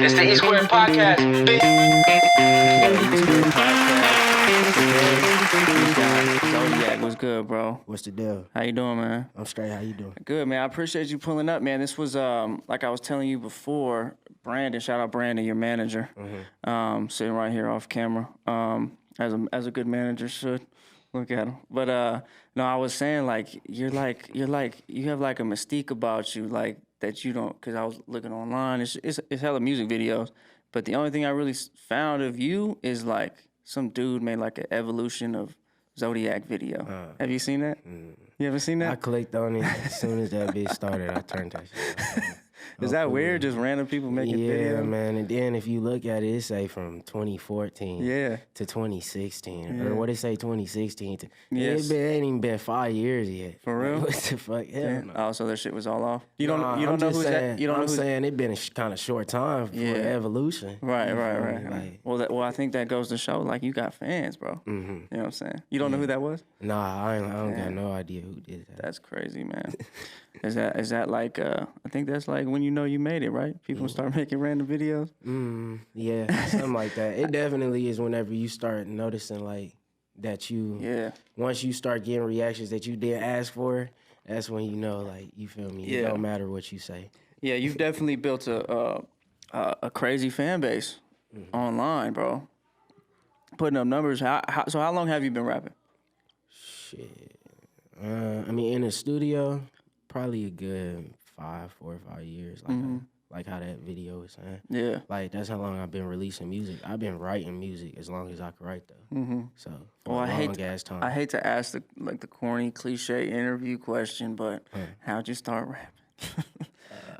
It's the E Square Podcast. Zotiyac, what's good, bro? What's the deal? How you doing, man? I'm straight. How you doing? Good, man. I appreciate you pulling up, man. This was like I was telling you before. Brandon, shout out Brandon, your manager, sitting right here off camera. As a good manager should. Look at him. But no, I was saying like you have like a mystique about you, like that you don't. Cause I was looking online. It's hella music videos, but the only thing I really found of you is like some dude made like an evolution of Zotiyac video. Have you seen that? You ever seen that? I clicked on it as soon as that bitch started. I turned that shit off. Is that weird? Just random people making videos? Yeah, man. And then if you look at it, it say from 2014 Yeah. to 2016. Yeah. Or what it say, 2016 to... Yes. It ain't even been 5 years yet. For real? What the fuck? Hell no. Oh, so that shit was all off. You don't Nah, know I'm who's saying, that? You don't know I'm who's saying it been a kind of short time for evolution. Right. You feel me? Right. Well, I think that goes to show like you got fans, bro. You know what I'm saying? You don't know who that was? Nah, I don't got no idea who did that. That's crazy, man. Is that like I think that's like when you know you made it, right? People start making random videos. Yeah, something like that. It definitely is whenever you start noticing like that once you start getting reactions that you didn't ask for, that's when you know, like, you feel me? Yeah. It don't matter what you say. Yeah, you've definitely built a crazy fan base online, bro. Putting up numbers. So how long have you been rapping? Shit. I mean, in the studio, probably a good 4 or 5 years. Like how that video was saying. Yeah. Like, that's how long I've been releasing music. I've been writing music as long as I could write, though. So, for a long-ass time. I hate to ask the corny, cliche interview question, but how'd you start rapping?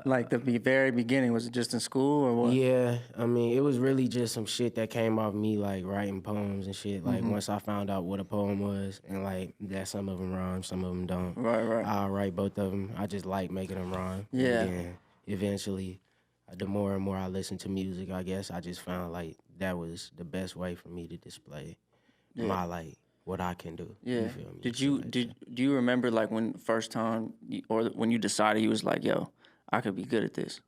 Like the very beginning, was it just in school or what? Yeah, I mean, it was really just some shit that came off me, like, writing poems and shit. Like, once I found out what a poem was, and, like, that some of them rhyme, some of them don't. Right. I'll write both of them. I just like making them rhyme. Yeah. And then eventually, the more and more I listened to music, I guess, I just found, like, that was the best way for me to display my, like, what I can do. Yeah. You feel me? Do you remember, like, when first time, or when you decided you was like, yo, I could be good at this?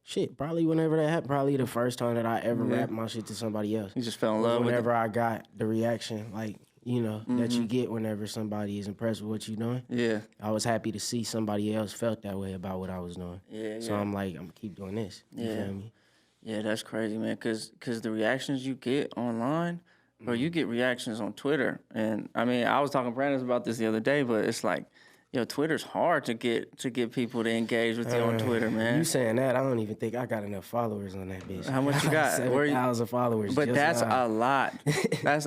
Shit, probably whenever that happened. Probably the first time that I ever rapped my shit to somebody else. You just fell in love with it? Whenever I got the reaction, like, you know, that you get whenever somebody is impressed with what you're doing. Yeah. I was happy to see somebody else felt that way about what I was doing. Yeah. So I'm like, I'm gonna keep doing this. You feel me? Yeah, that's crazy, man. Cause the reactions you get online, bro, you get reactions on Twitter. And I mean, I was talking to Brandon about this the other day, but it's like, yo, Twitter's hard to get people to engage with you on Twitter, man. You saying that, I don't even think I got enough followers on that bitch. How much you got? 7,000 followers. But just that's now. a lot.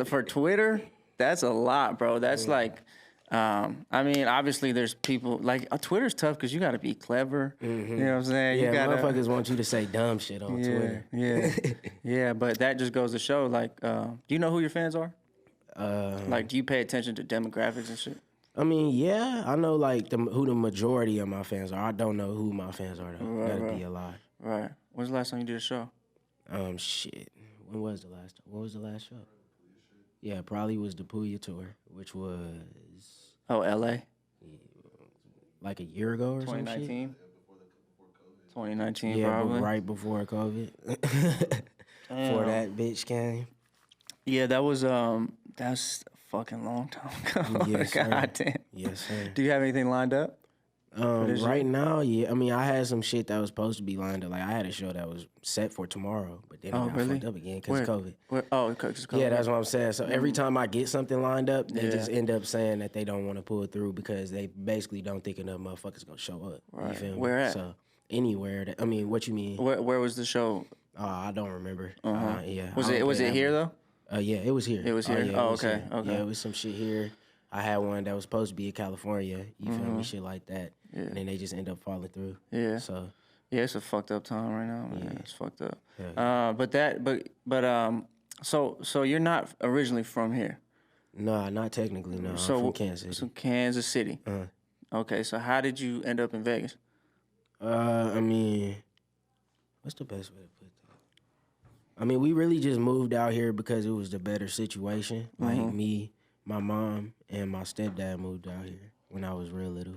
For Twitter, that's a lot, bro. That's like, I mean, obviously there's people, like, Twitter's tough because you got to be clever. You know what I'm saying? Yeah, you gotta, motherfuckers want you to say dumb shit on Twitter. Yeah, but that just goes to show, like, do you know who your fans are? Like, do you pay attention to demographics and shit? I mean, yeah, I know, like, who the majority of my fans are. I don't know who my fans are, though. That'd be a lie. Right. When's the last time you did a show? Shit. When was the last? What was the last show? Yeah, probably was the Puya tour, which was... Oh, L.A.? Like a year ago or something. 2019? 2019, yeah, probably. Right before COVID. Before that bitch came. Yeah, that was, that's a fucking long time ago. Yes, sir. God damn. Yes, sir. Do you have anything lined up? Right now, yeah. I mean, I had some shit that was supposed to be lined up. Like, I had a show that was set for tomorrow, but then it got fucked up again because of COVID. Because of COVID. Yeah, that's what I'm saying. So every time I get something lined up, they just end up saying that they don't want to pull it through because they basically don't think enough motherfuckers gonna show up. Right. You feel me? Where at? So anywhere. I mean, what you mean? Where was the show? I don't remember. Yeah. Was it here though? Yeah, it was here. It was here? Yeah, Oh, okay. Yeah, it was some shit here. I had one that was supposed to be in California. You feel me? Shit like that. Yeah. And then they just end up falling through. Yeah. So. Yeah, it's a fucked up time right now, man. Yeah. It's fucked up. Yeah. So you're not originally from here? No, not technically. No, I'm from Kansas City. So Kansas City. Okay. So how did you end up in Vegas? I mean, what's the best way to put that? I mean, we really just moved out here because it was the better situation. Like me, my mom, and my stepdad moved out here when I was real little.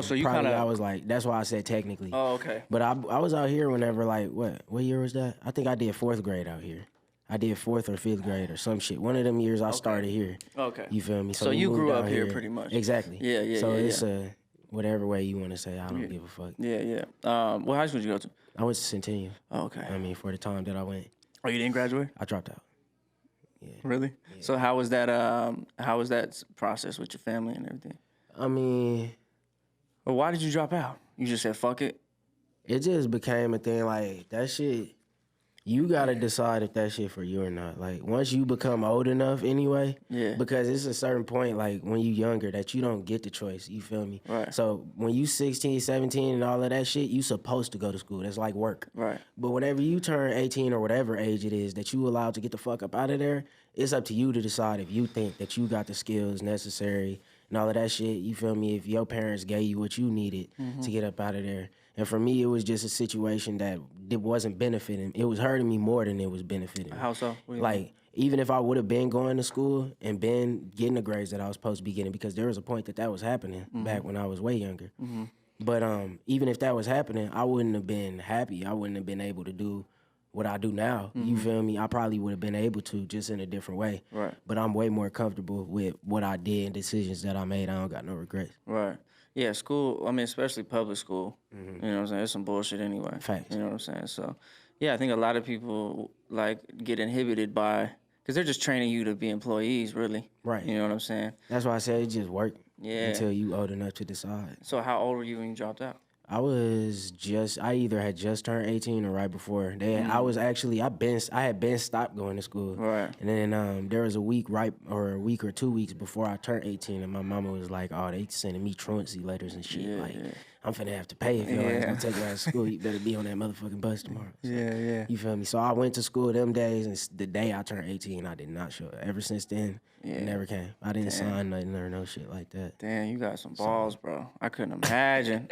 So you kind of... I was like, that's why I said technically. Oh, okay. But I was out here whenever, like, what year was that? I think I did 4th grade out here. I did 4th or 5th grade or some shit. One of them years I started here. Okay. You feel me? So you grew up here pretty much. Exactly. Yeah. So it's whatever way you want to say. I don't give a fuck. Yeah. What high school did you go to? I went to Centennial. Oh, okay. I mean, for the time that I went. Oh, you didn't graduate? I dropped out. Yeah. Really? Yeah. So how was that? How was that process with your family and everything? I mean, well, why did you drop out? You just said fuck it. It just became a thing. Like that shit. You gotta decide if that shit for you or not. Like once you become old enough, anyway. Yeah. Because it's a certain point, like when you younger, that you don't get the choice. You feel me? Right. So when you 16, 17, and all of that shit, you supposed to go to school. That's like work. Right. But whenever you turn 18 or whatever age it is that you allowed to get the fuck up out of there, it's up to you to decide if you think that you got the skills necessary and all of that shit. You feel me? If your parents gave you what you needed to get up out of there. And for me, it was just a situation that it wasn't benefiting. It was hurting me more than it was benefiting. How so? Like, even if I would have been going to school and been getting the grades that I was supposed to be getting, because there was a point that was happening back when I was way younger. But even if that was happening, I wouldn't have been happy. I wouldn't have been able to do what I do now. You feel me? I probably would have been able to, just in a different way. Right. But I'm way more comfortable with what I did and decisions that I made. I don't got no regrets. Right. Yeah, school, I mean, especially public school, you know what I'm saying? It's some bullshit anyway. Facts. You know what I'm saying? So, yeah, I think a lot of people, like, get inhibited by, because they're just training you to be employees, really. Right. You know what I'm saying? That's why I said it just worked until you old enough to decide. So how old were you when you dropped out? I either had just turned 18 or right before. I was actually, I had been stopped going to school. Right. And then there was a week or 2 weeks before I turned 18, and my mama was like, oh, they sending me truancy letters and shit. I'm finna have to pay if your ass gonna take your ass to school. You better be on that motherfucking bus tomorrow. So, you feel me? So I went to school them days, and the day I turned 18, I did not show up. Ever since then, it never came. I didn't sign nothing or no shit like that. Damn, you got some balls, bro. I couldn't imagine.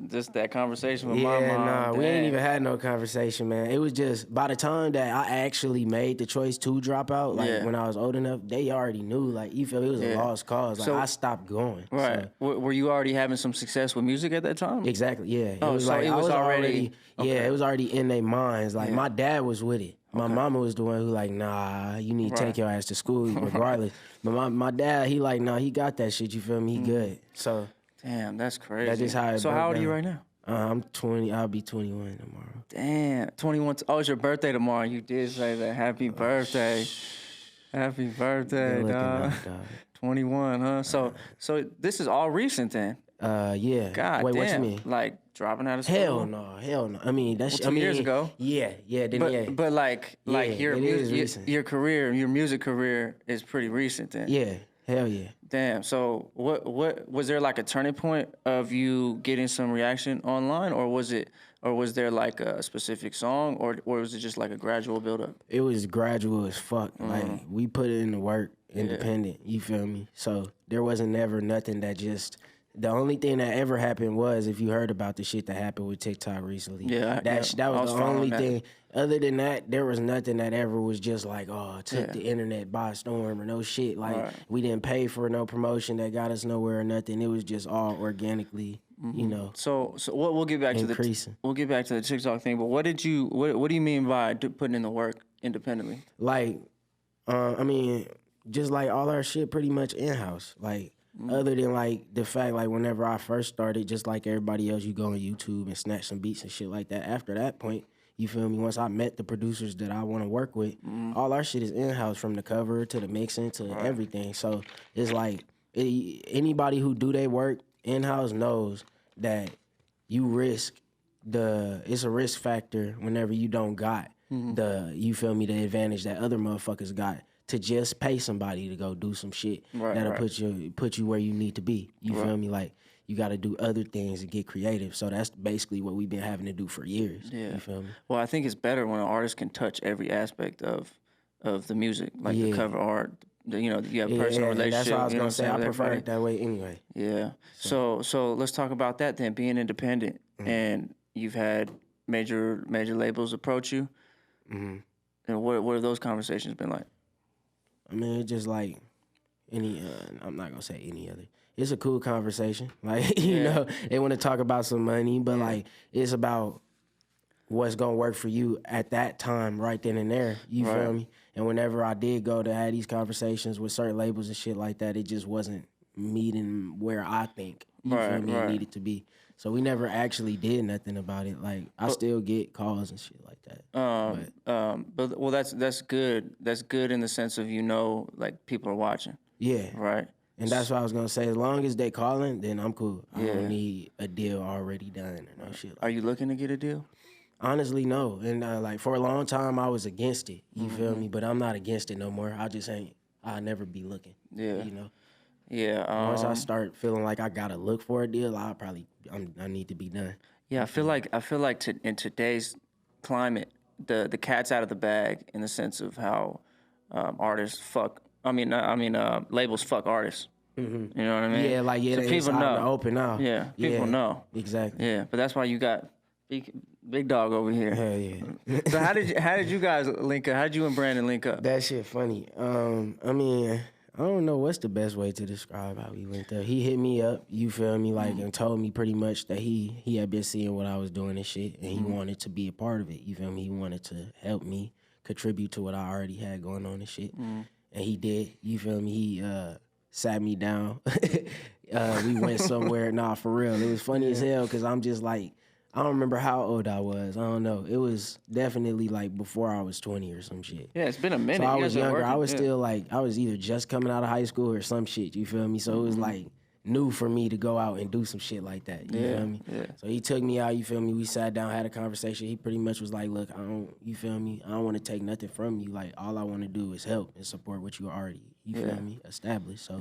just that conversation with my mom. Nah, we ain't even had no conversation, man. It was just by the time that I actually made the choice to drop out, like when I was old enough, they already knew. Like you feel me? It was a lost cause. Like I stopped going. Right. So. Were you already having some success with music at that time? Exactly. Yeah. It was like it was already. Yeah, it was already in their minds. Like my dad was with it. My mama was the one who like, nah, you need to take your ass to school regardless. But my dad, he like, nah, he got that shit. You feel me? He good. So. Damn, that's crazy. That's just how it So how old down. are you right now? I'm 20. I'll be 21 tomorrow. Damn, 21. Oh, it's your birthday tomorrow. You did say that. Happy birthday. Happy birthday, dog. 21, huh? So this is all recent then. Yeah. God Wait, damn. what you mean? Like dropping out of school? Hell no. I mean, that's 2 years ago. Yeah. But like your your career, your music career is pretty recent then. Yeah. Hell yeah. Damn. So what was there like a turning point of you getting some reaction online, or was there like a specific song, or was it just like a gradual build up? It was gradual as fuck. Like we put it in the work, independent. You feel me? So there wasn't never nothing that just. The only thing that ever happened was if you heard about the shit that happened with TikTok recently. That was the only thing. Other than that, there was nothing that ever was just like, oh, took the internet by storm or no shit. Like we didn't pay for no promotion that got us nowhere or nothing. It was just all organically, you know. So we'll get back increasing. We'll get back to the TikTok thing. But what do you mean by putting in the work independently? Like, I mean, just like all our shit pretty much in house. Like. Other than like the fact like whenever I first started, just like everybody else, you go on YouTube and snatch some beats and shit like that. After that point, you feel me? Once I met the producers that I want to work with, all our shit is in-house from the cover to the mixing to everything. So it's like anybody who do their work in-house knows that you it's a risk factor whenever you don't got you feel me, the advantage that other motherfuckers got. To just pay somebody to go do some shit that'll put you where you need to be. You feel me? Like you got to do other things and get creative. So that's basically what we've been having to do for years. Yeah. You feel me? Well, I think it's better when an artist can touch every aspect of the music, like the cover art. You have personal relationship. That's what I was gonna say. I prefer it that way anyway. Yeah. So let's talk about that then. Being independent, and you've had major labels approach you. And what have those conversations been like? I mean, it's just like I'm not gonna say any other. it's a cool conversation. Like, you know, they want to talk about some money, but like it's about what's gonna work for you at that time, right then and there. You feel me? And whenever I did go to have these conversations with certain labels and shit like that, it just wasn't meeting where I think you feel me it needed to be. So we never actually did nothing about it. Like I still get calls and shit like that. But well, that's good. That's good in the sense of like people are watching. Yeah. Right. And that's what I was gonna say. As long as they calling, then I'm cool. I don't need a deal already done or no shit. Are you looking to get a deal? Honestly, no. And like for a long time, I was against it. You feel me? But I'm not against it no more. I just ain't. I'll never be looking. Yeah. You know. Yeah. Once I start feeling like I gotta look for a deal, I need to be done. Yeah. I feel like in today's climate, the cat's out of the bag in the sense of how artists fuck. Labels fuck artists. Mm-hmm. You know what I mean? Yeah, like so people know. Open now. Yeah, people know. Exactly. Yeah, but that's why you got big dog over here. Hell yeah. So how did you guys link up? How did you and Brandon link up? That shit funny. I don't know what's the best way to describe how we linked up. He hit me up, you feel me, like, and told me pretty much that he had been seeing what I was doing and shit, and he wanted to be a part of it. You feel me? He wanted to help me contribute to what I already had going on and shit. And he did. You feel me? He sat me down. We went somewhere. Nah, for real. It was funny as hell because I'm just like, I don't remember how old I was. I don't know. It was definitely like before I was 20 or some shit. Yeah, it's been a minute. So I was younger. I was still like, I was either just coming out of high school or some shit. You feel me? So it was like new for me to go out and do some shit like that. You feel me? Yeah. So he took me out. You feel me? We sat down, had a conversation. He pretty much was like, look, you feel me? I don't want to take nothing from you. Like, all I want to do is help and support what you already, you feel me, established. So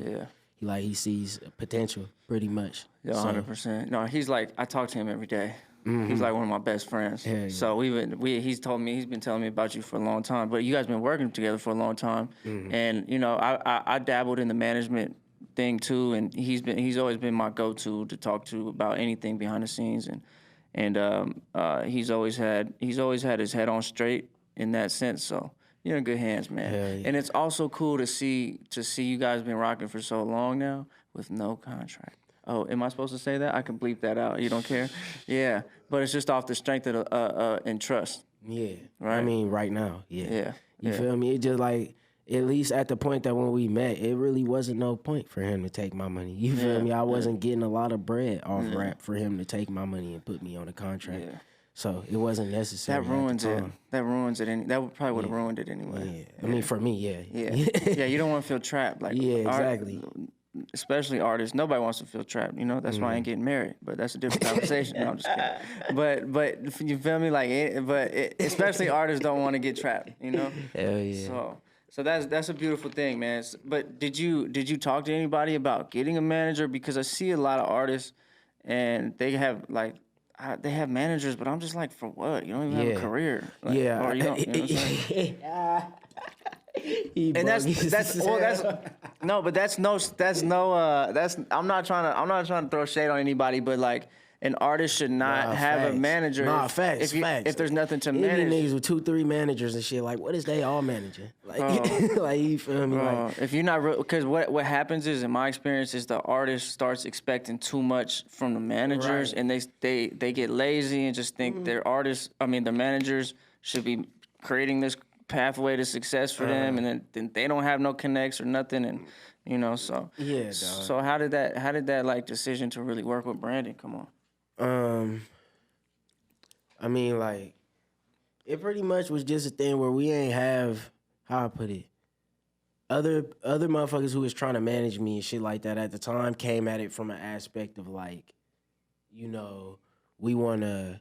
he sees potential pretty much. Yeah, 100%. No, he's like, I talk to him every day. He's like one of my best friends. Yeah. So he's been telling me about you for a long time. But you guys been working together for a long time. And I dabbled in the management thing too, and he's always been my go-to to talk to about anything behind the scenes, and he's always had his head on straight in that sense. So you're in good hands, man. Yeah. And it's also cool to see you guys been rocking for so long now with no contract. Oh, am I supposed to say that? I can bleep that out. You don't care? Yeah, but it's just off the strength of and trust. Yeah, right. I mean, right now, you feel me? It just like, at least at the point that when we met, it really wasn't no point for him to take my money. You feel me? I wasn't getting a lot of bread off rap for him to take my money and put me on a contract. Yeah. So it wasn't necessary. That ruins it. That ruins it. That probably would have ruined it anyway. Yeah. I mean, for me, Yeah. Yeah. You don't want to feel trapped. Like, exactly. Especially artists. Nobody wants to feel trapped. That's why I ain't getting married. But that's a different conversation. No, I'm just kidding. But you feel me? Like, especially artists don't want to get trapped. Hell yeah. So that's a beautiful thing, man. But did you talk to anybody about getting a manager? Because I see a lot of artists, and they have managers, but I'm just like, for what? You don't even have a career. Like, or you don't. You know what I'm saying? And I'm not trying to throw shade on anybody, but like, an artist should not have a manager. Facts. If there's nothing to manage. Any niggas with 2-3 managers and shit, like, what is they all managing? Like, like, you feel me? Like, if you're not real, because what happens is, in my experience, is the artist starts expecting too much from the managers, and they get lazy and just think their managers should be creating this pathway to success for them, and then they don't have no connects or nothing, and so dog. So how did that like decision to really work with Brandon come on? I mean, like, it pretty much was just a thing where we ain't have, how I put it, other motherfuckers who was trying to manage me and shit like that at the time came at it from an aspect of like, we want to,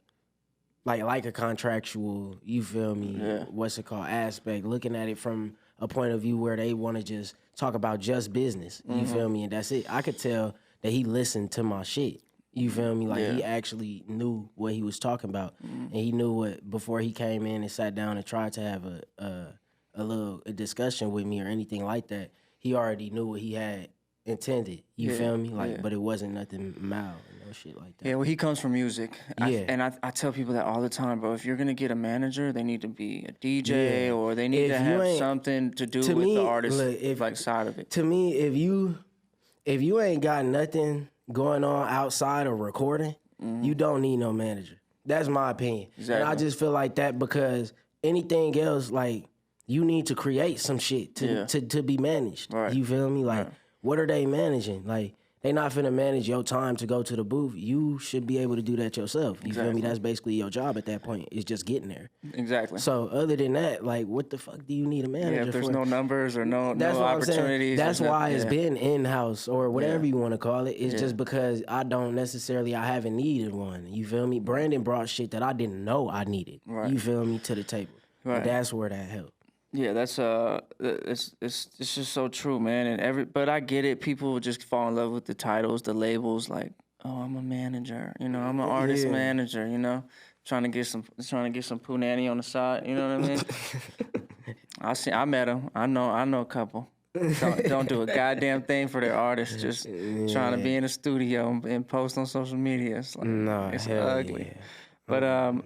like a contractual, you feel me, what's it called, aspect, looking at it from a point of view where they want to just talk about just business, you feel me, and that's it. I could tell that he listened to my shit, you feel me, like he actually knew what he was talking about, and he knew what, before he came in and sat down and tried to have a discussion with me or anything like that, he already knew what he had intended, you feel me, like, but it wasn't nothing mild. Shit like that. Yeah, well, he comes from music. I tell people that all the time, bro. If you're gonna get a manager, they need to be a DJ or they need to have something to do with the artist, side of it. To me, if you ain't got nothing going on outside of recording, you don't need no manager. That's my opinion. Exactly. And I just feel like that because anything else, like, you need to create some shit to be managed. Right. You feel me? Like, what are they managing? Like, they not finna manage your time to go to the booth. You should be able to do that yourself. You feel me? That's basically your job at that point. It's just getting there. Exactly. So other than that, like, what the fuck do you need a manager for? Yeah, if there's no numbers or no That's what opportunities. That's why it's been in-house or whatever you want to call it. It's just because I haven't needed one. You feel me? Brandon brought shit that I didn't know I needed. Right. You feel me? To the table. Right. And that's where that helped. Yeah, that's it's just so true, man. And but I get it. People just fall in love with the titles, the labels. Like, oh, I'm a manager. You know, I'm an artist manager. You know, trying to get some punani on the side. You know what I mean? I met him. I know a couple. Don't do a goddamn thing for their artists. Just trying to be in the studio and post on social media. It's like, it's ugly. Yeah.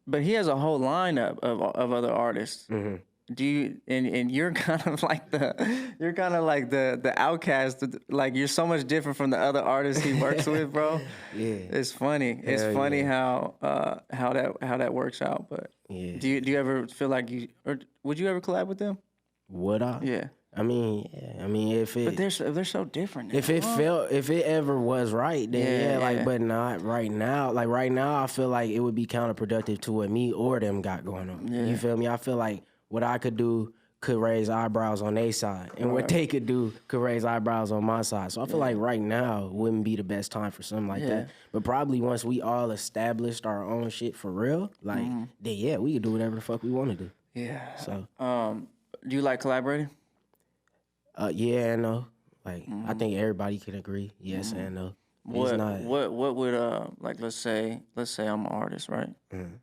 But he has a whole lineup of other artists. Mm-hmm. Do you and you're kind of like the outcast. Like, you're so much different from the other artists he works with, bro. Yeah, it's funny. It's funny how that works out. But do you ever feel like would you ever collab with them? Would I? Yeah. I mean, if it. But they're so different now. If it ever was right, then but not right now. Like, right now, I feel like it would be counterproductive to what me or them got going on. Yeah. You feel me? I feel like what I could do could raise eyebrows on their side, and what they could do could raise eyebrows on my side. So I feel like right now wouldn't be the best time for something like that. But probably once we all established our own shit for real, like, then we could do whatever the fuck we want to do. Yeah. So, do you like collaborating? Yeah and no. Like, I think everybody can agree. Yes and no. What would like, let's say I'm an artist, right? Mm-hmm.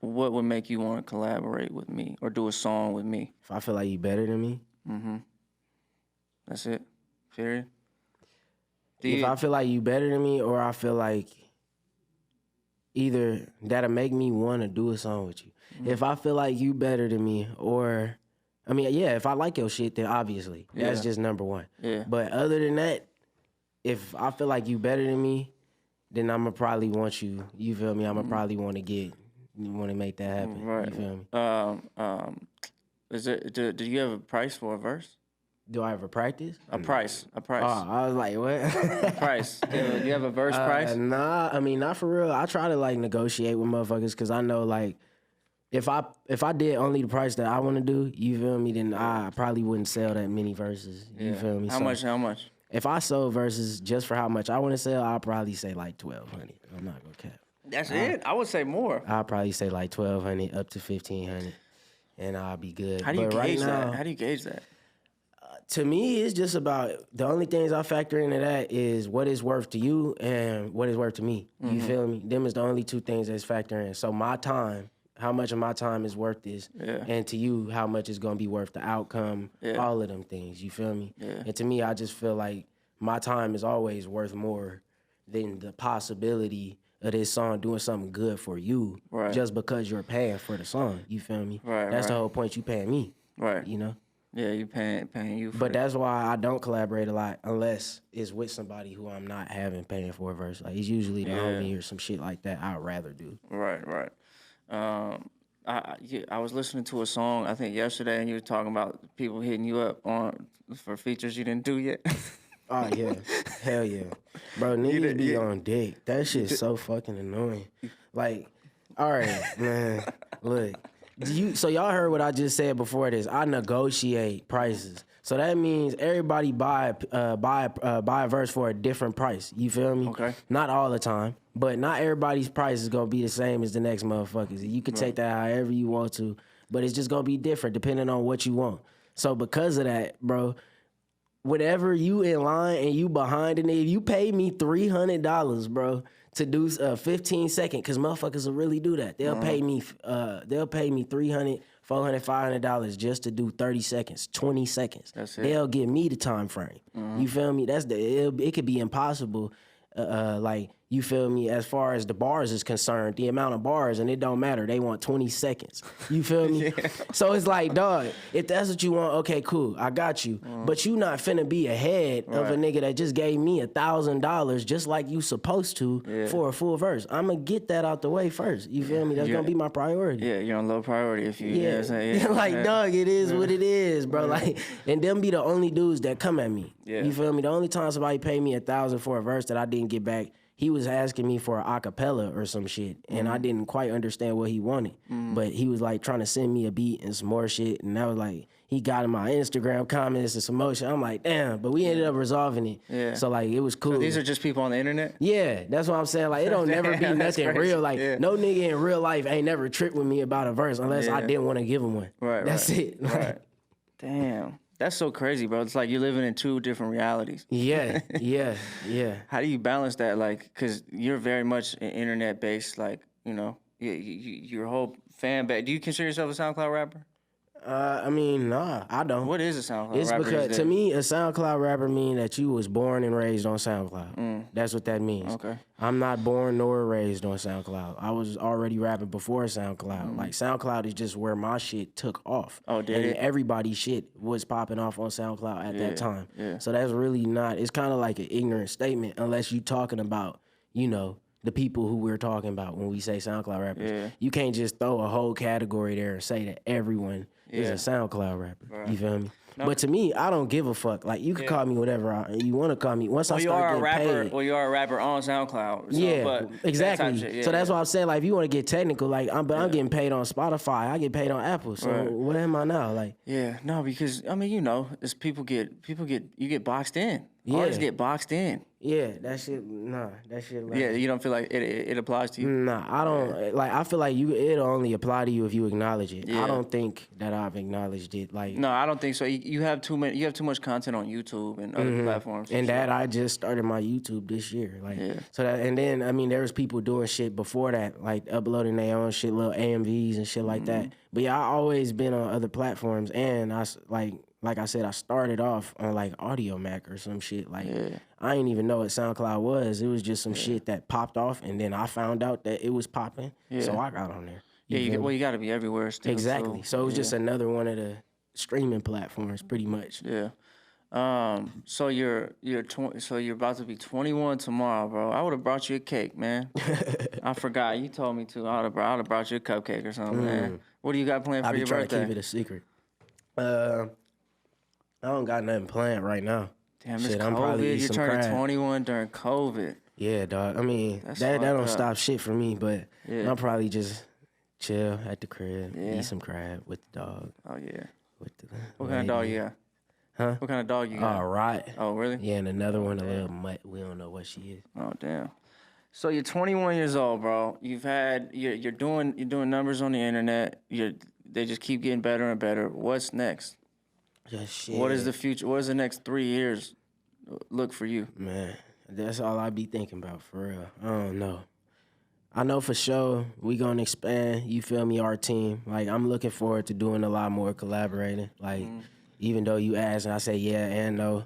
What would make you want to collaborate with me or do a song with me? If I feel like you better than me. Mm-hmm. That's it. Period. If I feel like you better than me, or I feel like either that'll make me want to do a song with you. Mm-hmm. If I feel like you better than me, or I mean, if I like your shit, then obviously that's just number one. Yeah. But other than that, if I feel like you better than me, then I'ma probably want you. You feel me? I'ma probably want to make that happen. Right. You feel me? Is it? Do you have a price for a verse? Do I have a practice? A price. Oh, I was like, what? Price. Do you have a verse price? Nah, I mean, not for real. I try to, like, negotiate with motherfuckers because I know, like, if I did only the price that I want to do, you feel me, then I probably wouldn't sell that many verses. You feel me? How much? If I sold verses just for how much I want to sell, I'll probably say like 1,200. I'm not gonna cap. That's it? I would say more. I'll probably say like 1,200 up to 1,500, and I'll be good. How do you gauge that? How do you gauge that? To me, it's just about the only things I factor into that is what it's worth to you and what it's worth to me. You feel me? Them is the only two things that's factoring in. So my time, how much of my time is worth this, and to you, how much is gonna be worth the outcome, all of them things. You feel me? Yeah. And to me, I just feel like my time is always worth more than the possibility of this song doing something good for you, just because you're paying for the song. You feel me? Right. That's the whole point. You paying me, right? You know. Yeah, you paying you. But that's why I don't collaborate a lot unless it's with somebody who I'm not having paying for a verse. Like, it's usually the homie or some shit like that. I'd rather do. Right. I was listening to a song I think yesterday, and you were talking about people hitting you up for features you didn't do yet. Oh yeah, hell yeah, bro. Niggas be on dick. That shit's so fucking annoying. Like, all right, man. Look. So y'all heard what I just said before this. I negotiate prices. So that means everybody buy a verse for a different price. You feel me? Okay. Not all the time, but not everybody's price is gonna be the same as the next motherfuckers. You can take that however you want to, but it's just gonna be different depending on what you want. So because of that, bro, whatever you in line and you behind it, if you pay me $300, bro, to do a 15-second, because motherfuckers will really do that. They'll pay me $300, $400, $500 just to do 30 seconds, 20 seconds. That's it. They'll give me the time frame. You feel me? It could be impossible like, you feel me, as far as the bars is concerned, the amount of bars, and it don't matter. They want 20 seconds. You feel me? So it's like, dog, if that's what you want, okay, cool, I got you. But you not finna be ahead of a nigga that just gave me $1,000 just like you supposed to for a full verse. I'm gonna get that out the way first. You feel me? That's gonna be my priority. Yeah, you're on low priority if you. Like, dog, it is what it is, bro. Like, and them be the only dudes that come at me. You feel me? The only time somebody paid me $1,000 for a verse that I didn't get back, he was asking me for an acapella or some shit, and I didn't quite understand what he wanted. But he was like trying to send me a beat and some more shit, and I was like, he got in my Instagram comments and some more shit. I'm like, damn, but we ended up resolving it. So like, it was cool. So these are just people on the internet? Yeah, that's what I'm saying. Like, it don't never be nothing real. Like, no nigga in real life ain't never tripped with me about a verse unless I didn't want to give him one. That's it. Right. Damn. That's so crazy, bro. It's like you're living in two different realities. Yeah. How do you balance that? Like, because you're very much an internet-based, like, you know, your whole fan base. Do you consider yourself a SoundCloud rapper? I mean, nah, I don't. What is a SoundCloud it's rapper? It's because, to me, a SoundCloud rapper mean that you was born and raised on SoundCloud. That's what that means. Okay. I'm not born nor raised on SoundCloud. I was already rapping before SoundCloud. Like, SoundCloud is just where my shit took off. Oh, did it? Everybody's shit was popping off on SoundCloud at that time. So that's really not, it's kind of like an ignorant statement unless you talking about, you know, the people who we're talking about when we say SoundCloud rappers. You can't just throw a whole category there and say that everyone is a SoundCloud rapper. You feel me? No. But to me, I don't give a fuck. Like, you can call me whatever you want to call me. Once I start getting paid. Well, you are a rapper on SoundCloud. So, but exactly. So that's why I'm saying, like, if you want to get technical, like, I'm getting paid on Spotify. I get paid on Apple. So what am I now? Like, no, because I mean, you know, it's you get boxed in. Artists get boxed in. That shit. Like, you don't feel like it applies to you. Nah, I don't. Like, I feel like it'll only apply to you if you acknowledge it. I don't think that I've acknowledged it. Like, no, I don't think so. You have too much content on YouTube and other platforms. And that I just started my YouTube this year. Like, so that, and then I mean, there was people doing shit before that, like uploading their own shit, little AMVs and shit like that. But yeah, I always been on other platforms, and I like I said, I started off on like Audio Mac or some shit. Like, I didn't even know what SoundCloud was. It was just some shit that popped off, and then I found out that it was popping, so I got on there. You got to be everywhere still. Exactly. So it was just another one of the streaming platforms, pretty much. So you're about to be 21 tomorrow, bro. I would have brought you a cake, man. I forgot. You told me to. I would have brought you a cupcake or something, man. What do you got planned for your birthday? I be trying to keep it a secret. I don't got nothing planned right now. Damn, it's COVID. You're turning 21 during COVID. Yeah, dog. I mean, that don't stop shit for me, but I'll probably just chill at the crib, eat some crab with the dog. Oh, yeah. What kind of dog you got? Huh? What kind of dog you got? Right. Oh, really? Yeah, and another one, a little mutt. We don't know what she is. Oh, damn. So you're 21 years old, bro. You're doing numbers on the internet. They just keep getting better and better. What's next? Shit. What is the future? What does the next 3 years look for you? Man, that's all I be thinking about, for real. I don't know. I know for sure we gonna expand, you feel me, our team. Like, I'm looking forward to doing a lot more collaborating. Like, even though you ask and I say yeah and no.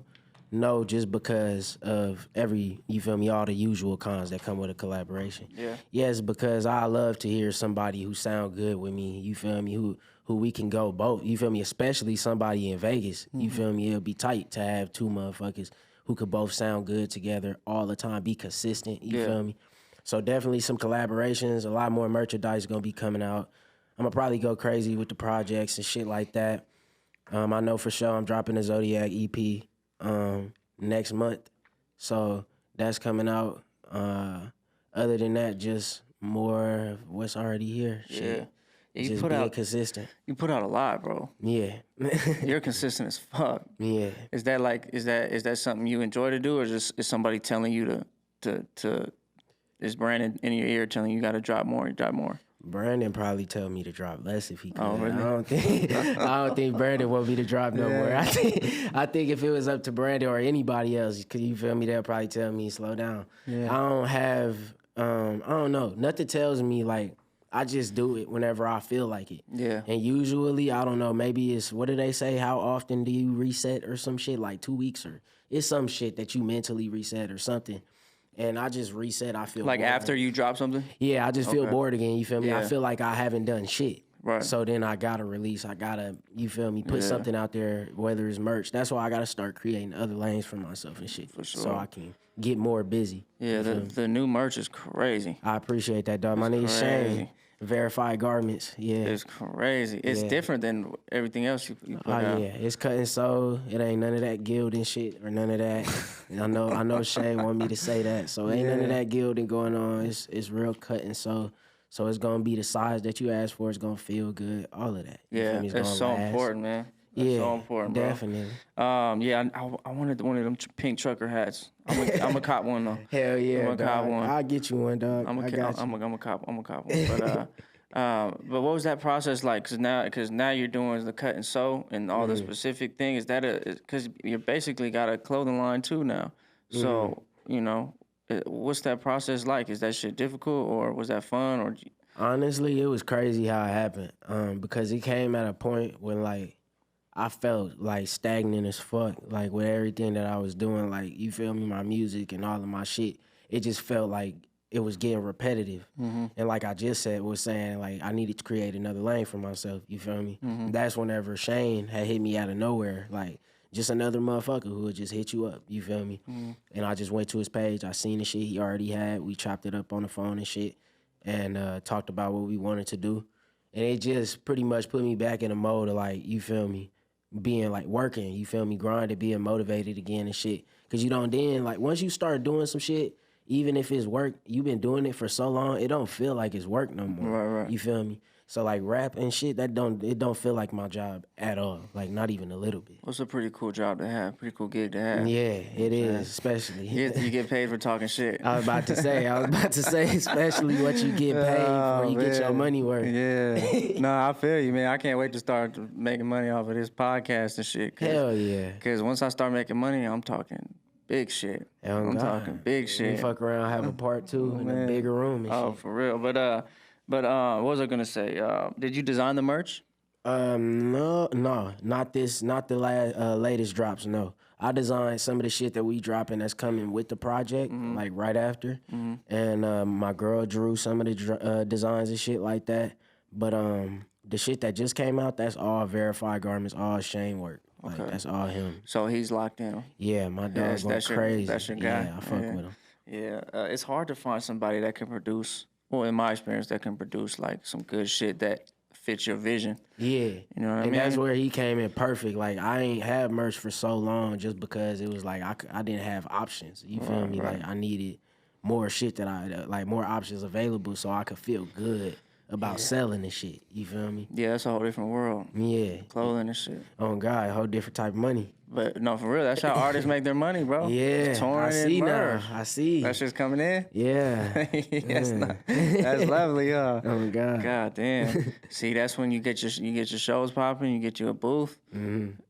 No, just because of you feel me, all the usual cons that come with a collaboration. Yes, because I love to hear somebody who sound good with me, you feel me, who we can go both, you feel me, especially somebody in Vegas. You feel me, it'll be tight to have two motherfuckers who could both sound good together all the time, be consistent, you feel me. So definitely some collaborations, a lot more merchandise gonna be coming out. I'm gonna probably go crazy with the projects and shit like that. I know for sure I'm dropping a Zotiyac EP next month, so that's coming out. Other than that, just more of what's already here. Shit. You just put being out consistent. You put out a lot, bro. Yeah. You're consistent as fuck. Yeah. Is that something you enjoy to do, or just is somebody telling you to is Brandon in your ear telling you got to drop more? Drop more. Brandon probably tell me to drop less if he could. Oh, really? I don't think Brandon want me to drop no more. I think if it was up to Brandon or anybody else, cause you feel me, they'll probably tell me slow down. I don't have I don't know. Nothing tells me, like, I just do it whenever I feel like it. And usually, I don't know, maybe it's, what do they say? How often do you reset or some shit, like 2 weeks, or it's some shit that you mentally reset or something. and I just reset. I feel Like bored. after you drop something? Yeah, I just feel bored again. You feel me? I Yeah. feel like I haven't done shit. Right. So then I gotta release. I gotta, you feel me? Put something out there, whether it's merch. That's why I gotta start creating other lanes for myself and shit, For sure. so I can get more busy. Yeah, the new merch is crazy. I appreciate that, dog. My name is Shane. Verified Garments. Yeah. It's crazy. It's different than everything else you put out. Yeah, it's cut and sew. It ain't none of that gilding shit or none of that. And I know Shane want me to say that. So ain't none of that gilding going on. It's real cut and sew. So it's gonna be the size that you asked for. It's gonna feel good. All of that. You feel me? It's so important, man. It's so important, bro. Definitely. Yeah, I wanted one of them pink trucker hats. I'm a cop one though. Hell yeah, I'm a cop dog. one. I'll get you one, dog. I'm a cop one. But what was that process like? Cause now you're doing the cut and sew and all the specific thing. Is that because you basically got a clothing line too now? So you know, what's that process like? Is that shit difficult or was that fun or? Honestly, it was crazy how it happened. Because it came at a point when like I felt like stagnant as fuck, like with everything that I was doing, like you feel me, my music and all of my shit. It just felt like it was getting repetitive. And like I just was saying, like I needed to create another lane for myself, you feel me? That's whenever Shane had hit me out of nowhere, like just another motherfucker who would just hit you up, you feel me? And I just went to his page, I seen the shit he already had, we chopped it up on the phone and shit, and talked about what we wanted to do. And it just pretty much put me back in a mode of like, you feel me, being like working, you feel me, grinding, being motivated again and shit. Cause you don't then, like once you start doing some shit, even if it's work, you've been doing it for so long, it don't feel like it's work no more. Right. You feel me? So like rap and shit, it don't feel like my job at all. Like not even a little bit. Well, it's a pretty cool job to have, pretty cool gig to have. Yeah, it is, especially. You get paid for talking shit. I was about to say, especially what you get paid for, you get your money worth. Yeah. No, I feel you, man. I can't wait to start making money off of this podcast and shit. Hell yeah. Because once I start making money, I'm talking big shit. I'm talking big shit. We fuck around, have a part two in a bigger room and shit. For real. But what was I gonna say? Did you design the merch? No, not the latest drops. No, I designed some of the shit that we dropping that's coming with the project, like right after. And my girl drew some of the designs and shit like that. But the shit that just came out, that's all Verified Garments, all Shane work. Like that's all him. So he's locked in. Yeah, my dog going crazy. That's your guy. Yeah, I fuck with him. Yeah, it's hard to find somebody that can produce. Well, in my experience, that can produce like some good shit that fits your vision. Yeah. You know what I mean? And that's where he came in perfect. Like, I ain't had merch for so long just because it was like I didn't have options. You feel me? Right. Like, I needed more shit more options available so I could feel good about selling and shit. You feel me? Yeah, that's a whole different world. Yeah. Clothing and shit. Oh, God, a whole different type of money. But no, for real, that's how artists make their money, bro. Yeah, I see now. I see. That shit's coming in? Yeah. That's lovely, huh? Oh, God. God damn. See, that's when you get your shows popping, you get you a booth,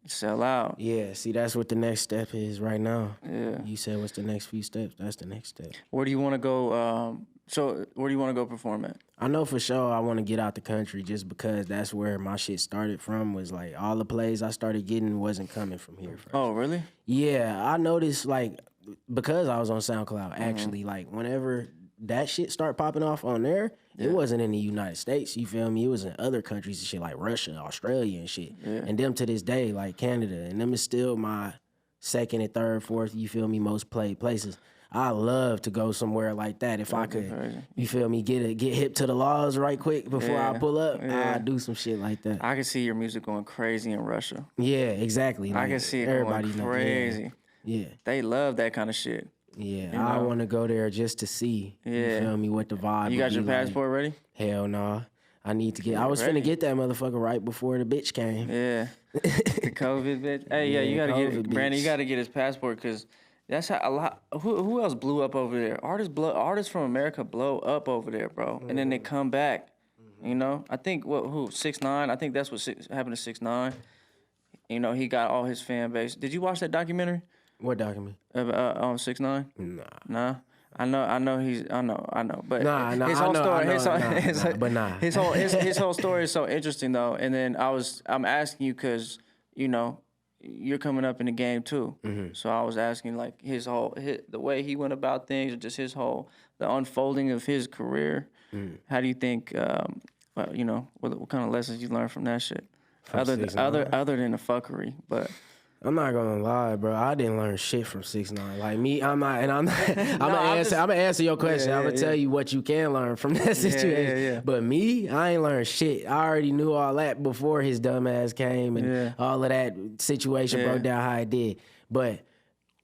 sell out. Yeah, see, that's what the next step is right now. Yeah. You said what's the next few steps? That's the next step. Where do you want to go? So where do you want to go perform at? I know for sure I want to get out the country just because that's where my shit started from, was like all the plays I started getting wasn't coming from here first. Oh, really? Yeah, I noticed like because I was on SoundCloud actually, like whenever that shit start popping off on there, it wasn't in the United States, you feel me? It was in other countries and shit like Russia, Australia and shit. Yeah. And them to this day, like Canada, and them is still my second and third, fourth, you feel me, most played places. I love to go somewhere like that. If I could, you feel me, get hip to the laws right quick before I pull up, I'd do some shit like that. I can see your music going crazy in Russia. Yeah, exactly. I Like, can see it everybody going crazy. Yeah. They love that kind of shit. Yeah, I want to go there just to see, you feel me, what the vibe You got would your be like. passport ready? Hell no. I need to get, I was ready. finna get that motherfucker right before the bitch came. Yeah. The COVID bitch. Hey, yeah, you got to get COVID Brandon, bitch. you got to get his passport because that's how a lot. Who else blew up over there? Artists from America blow up over there, bro, and then they come back. You know, I think 6ix9ine. I think that's what happened to 6ix9ine. You know, he got all his fan base. Did you watch that documentary? What document? On 6ix9ine? Nah. I know. But Nah, his whole story, nah. his whole story is so interesting though. And then I'm asking you because you know you're coming up in the game too. So I was asking like the way he went about things, or just the unfolding of his career. How do you think, what kind of lessons you learned from that shit? Other than the fuckery, but. I'm not gonna lie, bro. I didn't learn shit from 6ix9ine. Like me, I'm not. I'm gonna answer your question. I'm gonna tell you what you can learn from that situation. Yeah. But me, I ain't learned shit. I already knew all that before his dumb ass came and all of that situation broke down how it did. But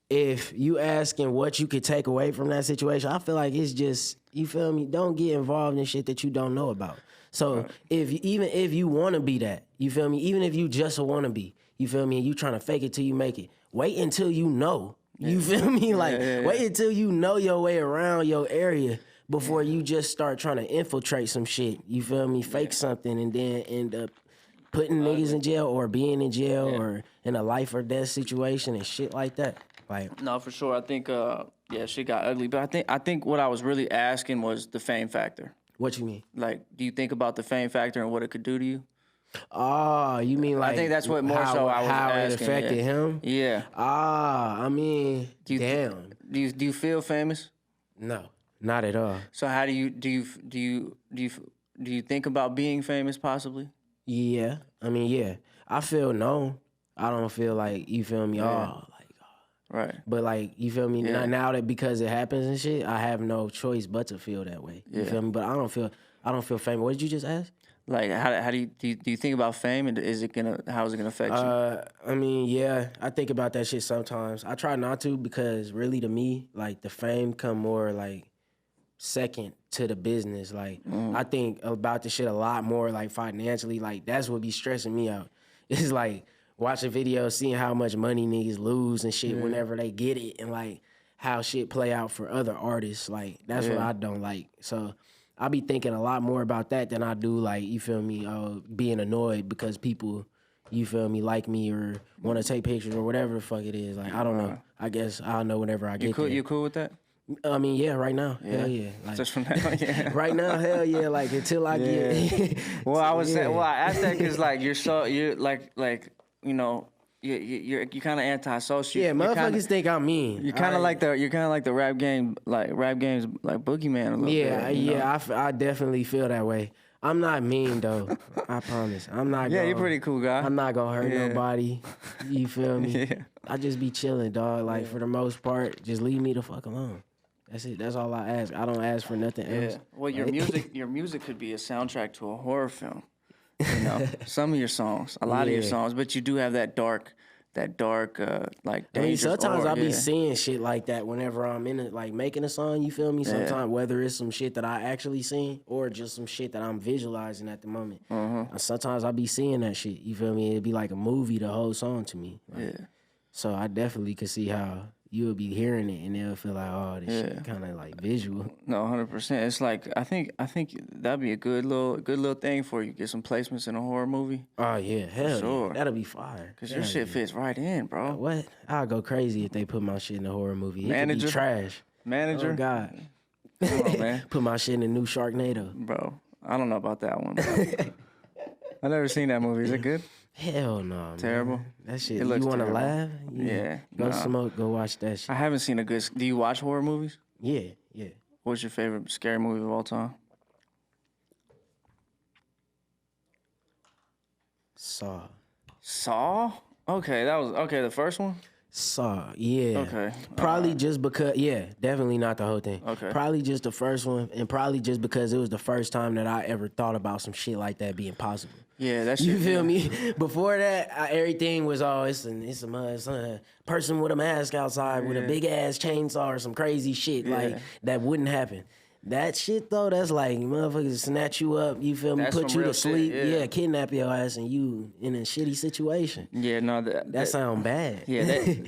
if you asking what you could take away from that situation, I feel like it's just, you feel me? Don't get involved in shit that you don't know about. So even if you want to be that, you feel me? Even if you just want to be. You feel me? And you trying to fake it till you make it. Wait until you know. You feel me? Like, wait until you know your way around your area before you just start trying to infiltrate some shit. You feel me? Fake something and then end up putting niggas in jail or being in jail or in a life or death situation and shit like that. Like, no, for sure. I think, shit got ugly. But I think what I was really asking was the fame factor. What you mean? Like, do you think about the fame factor and what it could do to you? Oh, you mean like, I think that's what more so I was how asking. It affected him? Yeah. I mean, damn. Do you feel famous? No, not at all. So how do you think about being famous possibly? Yeah, I mean, yeah. I feel known. I don't feel like, you feel me? Right. But like, you feel me? Now that because it happens and shit, I have no choice but to feel that way. You feel me? But I don't feel famous. What did you just ask? Like, how do you think about fame, and how is it gonna affect you? I mean, yeah, I think about that shit sometimes. I try not to, because really to me, like, the fame come more like second to the business. Like, I think about the shit a lot more, like, financially. Like, that's what be stressing me out. It's like watching videos, seeing how much money niggas lose and shit whenever they get it, and like how shit play out for other artists. Like, that's what I don't like. So I be thinking a lot more about that than I do, like, you feel me, being annoyed because people, you feel me, like me or want to take pictures or whatever the fuck it is. Like, I don't know. I guess I'll know whenever I get there. You cool with that? I mean, yeah, right now. Hell yeah. Like, just from now, right now, hell yeah. Like, until I get. Well, I was saying, I asked that because like you're you know. You're kind of anti-associate. Yeah, motherfuckers think I'm mean. You're kind of like the rap game's like boogeyman a little bit. Yeah, I definitely feel that way. I'm not mean though. I promise. I'm not. Yeah, you're a pretty cool guy. I'm not gonna hurt nobody. You feel me? Yeah. I just be chilling, dog. Like, for the most part, just leave me the fuck alone. That's it. That's all I ask. I don't ask for nothing else. Well, your music could be a soundtrack to a horror film. You know, some of your songs, a lot of your songs, but you do have that dark, like, dangerous. I mean, sometimes aura, I be seeing shit like that whenever I'm in it, like, making a song, you feel me? Sometimes, whether it's some shit that I actually seen or just some shit that I'm visualizing at the moment. Sometimes I be seeing that shit, you feel me? It'd be like a movie, the whole song to me. Like, so I definitely could see how you would be hearing it and they'll feel like, oh, this shit kind of like visual. No, 100%. It's like, I think that'd be a good little thing for you. Get some placements in a horror movie. Oh yeah, hell sure. Yeah. That'll be fire. Cause your shit fits right in, bro. What? I'll go crazy if they put my shit in a horror movie. Manager? It could be trash. Manager? Oh God. Come on, man. Put my shit in the new Sharknado. Bro, I don't know about that one. I never seen that movie. Is it good? Hell no, man. Terrible. That shit. It looks you want to terrible. laugh? Yeah. Go smoke. Go watch that shit. I haven't seen a good. Do you watch horror movies? Yeah. What's your favorite scary movie of all time? Saw? Okay, that was the first one? Saw, yeah. Okay. Probably just because, definitely not the whole thing. Okay. Probably just the first one, and probably just because it was the first time that I ever thought about some shit like that being possible. Yeah, that's you feel me? Before that, everything was it's a person with a mask outside with a big ass chainsaw or some crazy shit like that wouldn't happen. That shit though, that's like motherfuckers snatch you up, you feel me, that's put you to sleep, shit, kidnap your ass, and you in a shitty situation. Yeah, no, that sound bad. Yeah,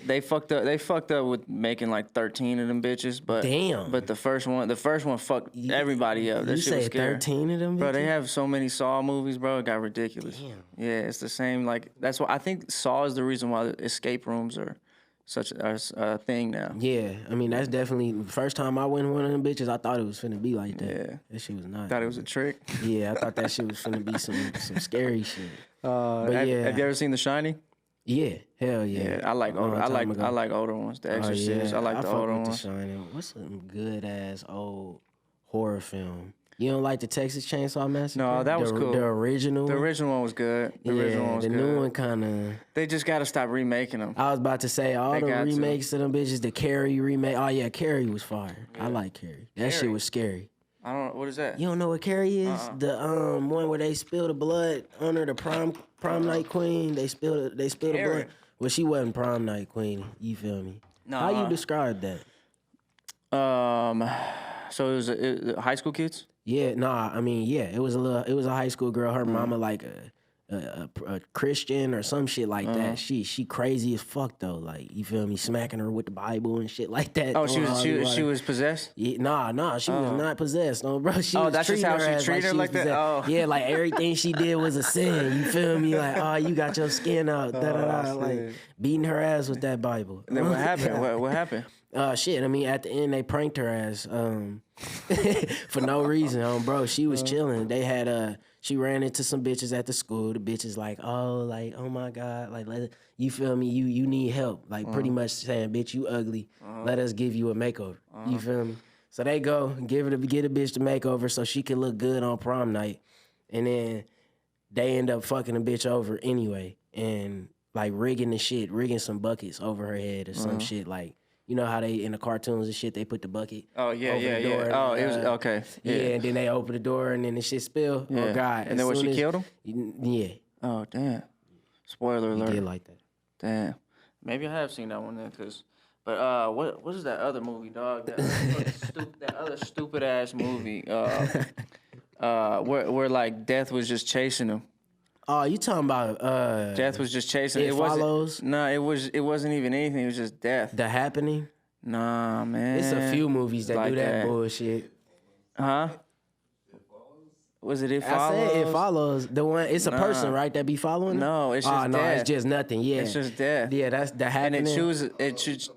they fucked up. They fucked up with making like 13 of them bitches, but damn. But the first one fucked everybody up. That you shit was scary. 13 of them, bro. They have so many Saw movies, bro. It got ridiculous. Damn. Yeah, it's the same. Like that's why I think Saw is the reason why escape rooms are such a thing now. Yeah, I mean that's definitely the first time I went in one of them bitches. I thought it was finna be like that. Yeah, that shit was not. Thought it was a trick. Yeah, I thought that shit was finna be some scary shit. But have you ever seen The Shining? Yeah, hell yeah. I like older. I like older ones. The Exorcist. I like the older ones. The Shining. What's some good ass old horror film? You don't like the Texas Chainsaw Massacre? No, that was cool. The original. The original one was good. The original one was the good. new one kind of. They just got to stop remaking them. I was about to say all the remakes of them bitches. The Carrie remake. Oh yeah, Carrie was fire. Yeah. I like Carrie. That shit was scary. I don't know what is that. You don't know what Carrie is? The one where they spill the blood on her, the prom night queen. They spill the blood. Well, she wasn't prom night queen. You feel me? No. How you describe that? So it was high school kids. Yeah, I mean, yeah, it was a high school girl. Her mama like a Christian or some shit like that. She crazy as fuck though. Like, you feel me? Smacking her with the Bible and shit like that. Oh, she was possessed? Yeah, nah, she was not possessed. No, bro. That's just how she treated her like that? Oh. Yeah, like everything she did was a sin. You feel me? Like, oh, you got your skin out. Like beating her ass with that Bible. And then what happened? What happened? Shit. I mean, at the end they pranked her ass for no reason, bro. She was chilling. They had she ran into some bitches at the school. The bitches like, oh my God, like you feel me? You need help. Like pretty much saying, bitch, you ugly. Let us give you a makeover. You feel me? So they go get a bitch the makeover so she can look good on prom night, and then they end up fucking a bitch over anyway, and like rigging some buckets over her head or some shit like. You know how they in the cartoons and shit they put the bucket. Oh yeah. Oh, it was okay. Yeah, and then they open the door and then the shit spill. Yeah. Oh God! And then what? She killed him. Yeah. Oh damn! Spoiler alert. He did like that. Damn. Maybe I have seen that one then, but what is that other movie, dog? That other stupid ass movie. Where like death was just chasing him. Oh, you talking about Death was just chasing. It Follows? No, it wasn't even anything. It was just Death. The Happening? Nah, man. It's a few movies that like do that bullshit. Huh? Was it Follows? I said It Follows. The one, it's a person, right, that be following? No, it's just Death. No, it's just nothing. Yeah, it's just Death. Yeah, that's The Happening. And it chooses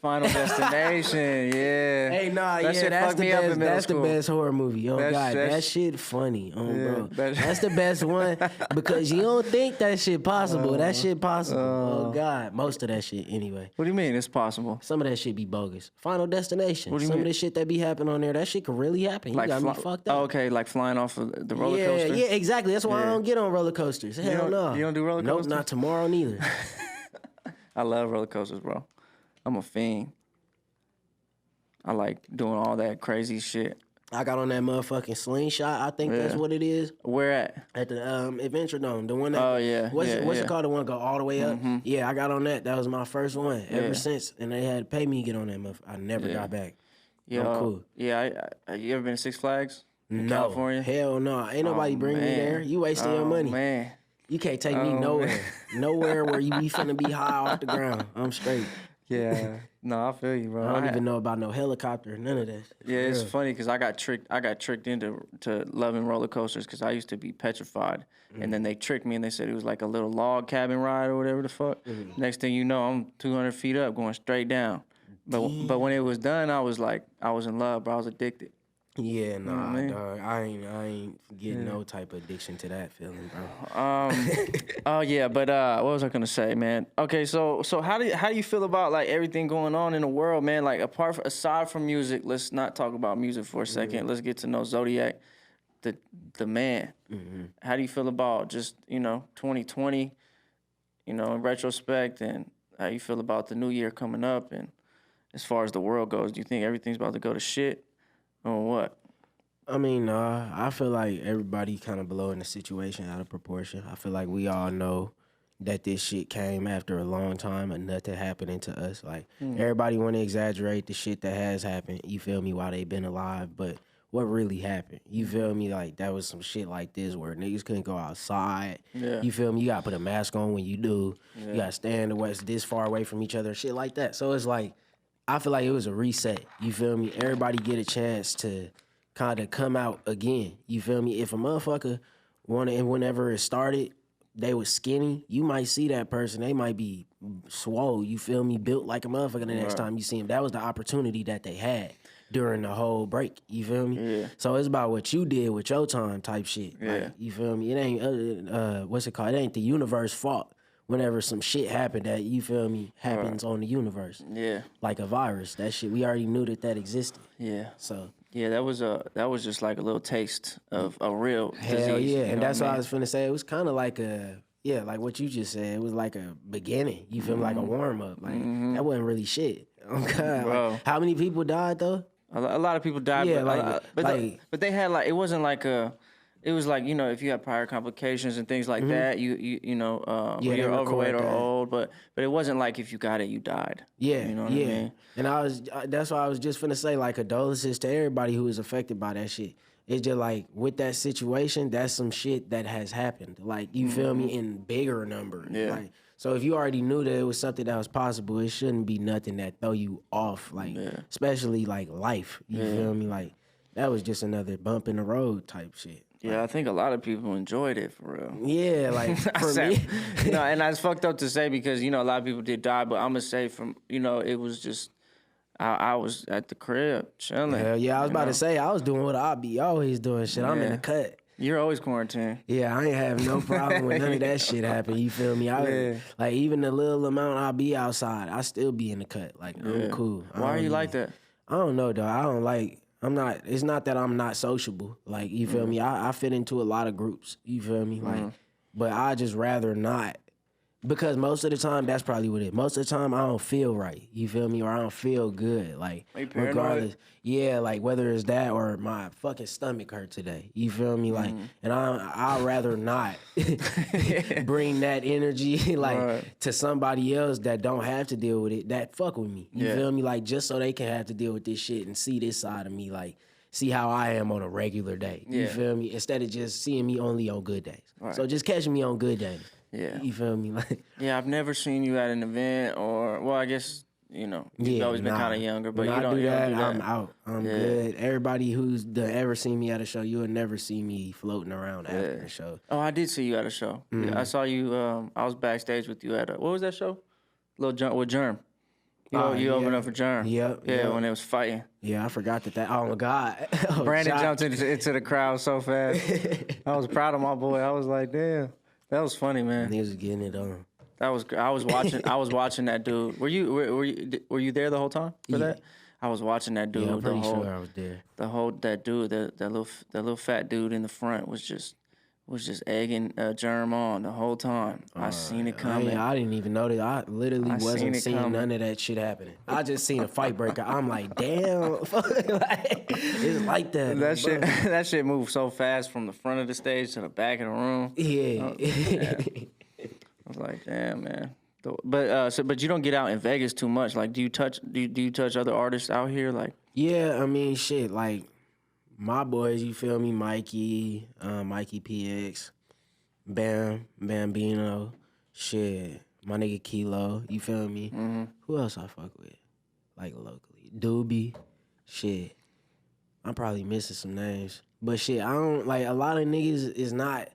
Final Destination, yeah. Hey, that's the best horror movie. Oh, God, that shit funny, bro. That's the best one because you don't think that shit possible. That shit possible. Oh, God. Most of that shit, anyway. What do you mean it's possible? Some of that shit be bogus. Final Destination. What do you mean? Some of the shit that be happening on there, that shit could really happen. You got me fucked up. Oh, okay, like flying off of the roller coaster? Yeah, exactly. That's why I don't get on roller coasters. Hell no. You don't do roller coasters? Nope, not tomorrow neither. I love roller coasters, bro. I'm a fiend. I like doing all that crazy shit. I got on that motherfucking slingshot. I think that's what it is. Where at? At the Adventure Dome. The one that. What's it called? The one go all the way up. Mm-hmm. Yeah, I got on that. That was my first one ever since, and they had to pay me to get on that motherfucker. I never got back. Yeah, I'm cool. Yeah, you ever been to Six Flags in California? Hell no. Ain't nobody bringing me there. You wasting your money. Man. You can't take me nowhere. Nowhere where you be finna be high off the ground. I'm straight. Yeah, no, I feel you, bro. I don't even know about no helicopter, none of that. Yeah, it's funny because I got tricked into loving roller coasters because I used to be petrified, and then they tricked me and they said it was like a little log cabin ride or whatever the fuck. Next thing you know, I'm 200 feet up going straight down. But when it was done, I was in love, bro. I was addicted. Yeah, nah, dog. I ain't getting no type of addiction to that feeling, bro. Oh yeah, but what was I gonna say, man? Okay, so how do you feel about like everything going on in the world, man? Like aside from music, let's not talk about music for a second. Let's get to know Zotiyac, the man. How do you feel about just 2020, in retrospect, and how you feel about the new year coming up, and as far as the world goes, do you think everything's about to go to shit? Or what? I mean, I feel like everybody kind of blowing the situation out of proportion. I feel like we all know that this shit came after a long time of nothing happening to us. Like, everybody want to exaggerate the shit that has happened, you feel me, while they been alive. But what really happened? You feel me? Like, that was some shit like this where niggas couldn't go outside. Yeah. You feel me? You got to put a mask on when you do. Yeah. You got to stand this far away from each other, shit like that. So it's like, I feel like it was a reset. You feel me? Everybody get a chance to kind of come out again. You feel me? If a motherfucker whenever it started, they was skinny, you might see that person. They might be swole, you feel me? Built like a motherfucker the next time you see him. That was the opportunity that they had during the whole break. You feel me? Yeah. So it's about what you did with your time type shit. Yeah. Like, you feel me? It ain't, what's it called? It ain't the universe's fault whenever some shit happened that, you feel me, happens on the universe. Yeah. Like a virus. That shit, we already knew that existed. Yeah. So. Yeah, that was just like a little taste of a real disease. Hell yeah. And that's what I mean? was finna say. It was kind of like like what you just said. It was like a beginning. You feel me? Like a warm up. Like, that wasn't really shit. Oh, God. Like, how many people died, though? A lot of people died, Yeah, but they had like, it wasn't like it was like, you know, if you have prior complications and things like that, you know, when you're overweight or old, but it wasn't like if you got it, you died. Yeah, you know what I mean? And that's why I was just finna say, like, condolences to everybody who was affected by that shit. It's just like, with that situation, that's some shit that has happened. Like, you feel me, in bigger numbers. Yeah. Like, so if you already knew that it was something that was possible, it shouldn't be nothing that throw you off, like, especially like life. You feel me? Like, that was just another bump in the road type shit. Yeah, I think a lot of people enjoyed it for real. Yeah, like for me, no, and that's fucked up to say because you know a lot of people did die, but I'm gonna say from it was just I was at the crib chilling. Hell yeah, I was about to say I was doing what I be always doing. Shit, I'm in the cut. You're always quarantined. Yeah, I ain't have no problem with none of that shit happen. You feel me? Like even the little amount I be outside, I still be in the cut. Like I'm cool. Why are you like that? I don't know, though. I don't like. I'm not. It's not that I'm not sociable. Like you feel me? I fit into a lot of groups. You feel me? Like, but I just rather not. Because most of the time, that's probably what it is. Most of the time, I don't feel right. You feel me? Or I don't feel good. Like, regardless. Yeah, like, whether it's that or my fucking stomach hurt today. You feel me? Like, and I'd rather not bring that energy, like, to somebody else that don't have to deal with it, that fuck with me. You feel me? Like, just so they can have to deal with this shit and see this side of me, like, see how I am on a regular day. You feel me? Instead of just seeing me only on good days. Right. So just catching me on good days. Yeah. You feel me? Like, yeah, I've never seen you at an event or, well, I guess, you've always been kind of younger, but when you don't do that. I'm out. I'm good. Everybody who's ever seen me at a show, you would never see me floating around after a show. Oh, I did see you at a show. Yeah, I saw you, I was backstage with you at what was that show? With Germ. You opened up for Germ. Yep. Yeah, when they was fighting. Yeah, I forgot that. Oh my God. Brandon jumped into the crowd so fast. I was proud of my boy. I was like, damn. That was funny, man. He was getting it on. I was watching that dude. Were you there the whole time for that? I was watching that dude. Yeah, I'm pretty sure I was there. That dude, that little fat dude in the front was just egging Germ on the whole time. I seen it coming. I didn't even know that. I literally wasn't seeing none of that shit happening. I just seen a fight break out. I'm like, damn, it's like that. That shit moved so fast from the front of the stage to the back of the room. Yeah. I was like, damn, man. But you don't get out in Vegas too much. Like, do you touch other artists out here? Like, yeah, I mean, shit, like. My boys, you feel me? Mikey PX, Bambino, shit. My nigga Kilo, you feel me? Mm-hmm. Who else I fuck with? Like locally. Doobie, shit. I'm probably missing some names. But shit, I don't, like, a lot of niggas is not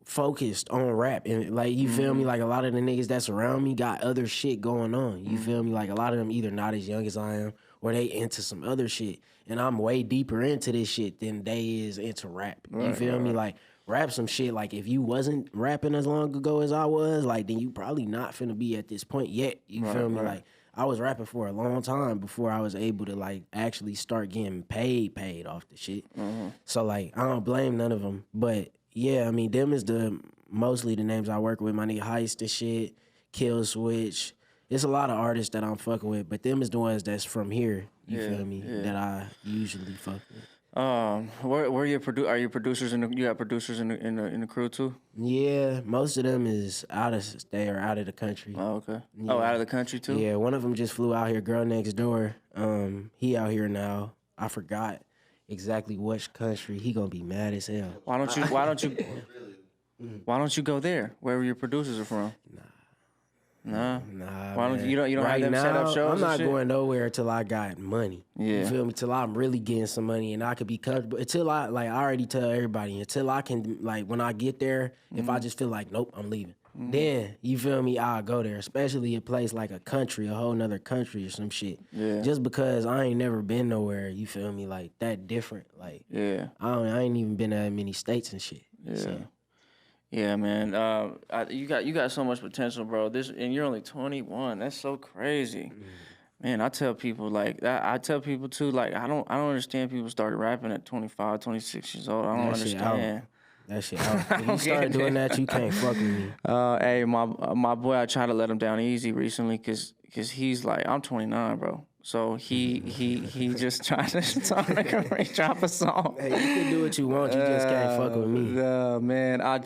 focused on rap. And, like, you feel me? Like, a lot of the niggas that's around me got other shit going on. You feel me? Like, a lot of them either not as young as I am or they into some other shit. And I'm way deeper into this shit than they is into rap. You feel me? Like, rap some shit. Like, if you wasn't rapping as long ago as I was, like, then you probably not finna be at this point yet. You feel me? Like, I was rapping for a long time before I was able to, like, actually start getting paid off the shit. So, like, I don't blame none of them. But, yeah, I mean, them is mostly the names I work with. My nigga Heist and shit, Kill Switch. It's a lot of artists that I'm fucking with, but them is the ones that's from here. You feel me? That I usually fuck with. Where are you producers you got producers in the crew too? Yeah, most of them is out of state or out of the country. Oh, okay. Yeah. Oh, out of the country too? Yeah, one of them just flew out here. Girl Next Door. He out here now. I forgot exactly which country. He gonna be mad as hell. Why don't you go there? Wherever your producers are from? Nah. Why don't you don't right have them now, set up shows? I'm not and shit? going nowhere till I got money. Yeah. You feel me? Till I'm really getting some money and I could be comfortable. Until I already tell everybody. Until I can when I get there, if I just feel like nope, I'm leaving. Then you feel me? I'll go there. Especially a place like a country, a whole nother country or some shit. Yeah. Just because I ain't never been nowhere. You feel me? Like that different. Like yeah. I ain't even been to that many states and shit. Yeah. So. Yeah, man. You got so much potential, bro. And you're only 21. That's so crazy. Man, I tell people like I tell people too, like I don't understand people started rapping at 25, 26 years old. I don't understand. That shit out. If you start doing that, you can't fuck with me. Hey, my boy, I tried to let him down easy recently because he's like, I'm 29, bro. So he just trying to drop a song. Hey, you can do what you want. You just can't fuck with me. Man, I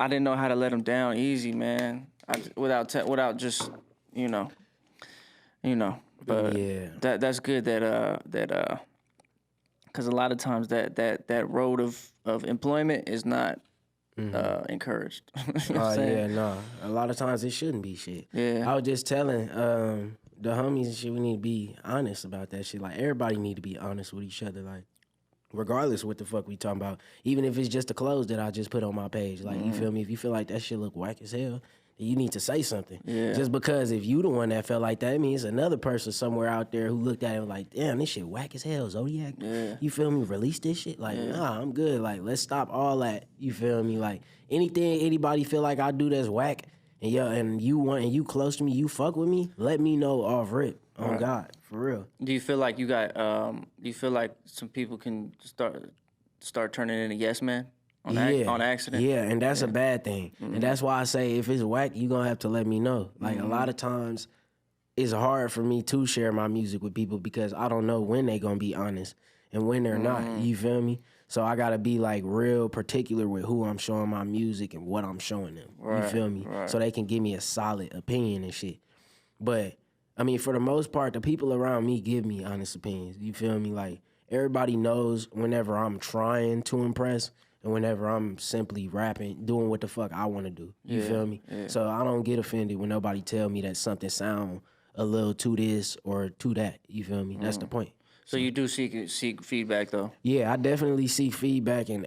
didn't know how to let him down easy, man. Without just But yeah, that's good that because a lot of times that road of employment is not encouraged. You know what I'm saying? yeah, no. A lot of times it shouldn't be shit. Yeah. I was just telling the homies and shit, we need to be honest about that shit. Like, everybody need to be honest with each other. Like, regardless what the fuck we talking about. Even if it's just the clothes that I just put on my page. Like, you feel me? If you feel like that shit look whack as hell, then you need to say something. Yeah. Just because if you the one that felt like that, it means another person somewhere out there who looked at it like, damn, this shit whack as hell, Zotiyac. Yeah. You feel me? Release this shit? Like, nah, I'm good. Like, let's stop all that. You feel me? Like, anything anybody feel like I do that's whack, and you close to me, you fuck with me, let me know off rip. On God, for real. Do you feel like some people can start turning into yes men on accident? Yeah, and that's a bad thing. And that's why I say if it's whack, you gonna have to let me know. Like, a lot of times it's hard for me to share my music with people because I don't know when they gonna be honest and when they're not. You feel me? So I gotta be like real particular with who I'm showing my music and what I'm showing them. You feel me? Right. So they can give me a solid opinion and shit. But I mean, for the most part, the people around me give me honest opinions. You feel me? Like, everybody knows whenever I'm trying to impress and whenever I'm simply rapping, doing what the fuck I want to do. You feel me? Yeah. So I don't get offended when nobody tell me that something sound a little to this or to that. You feel me? That's the point. So you do seek feedback though? Yeah, I definitely seek feedback, and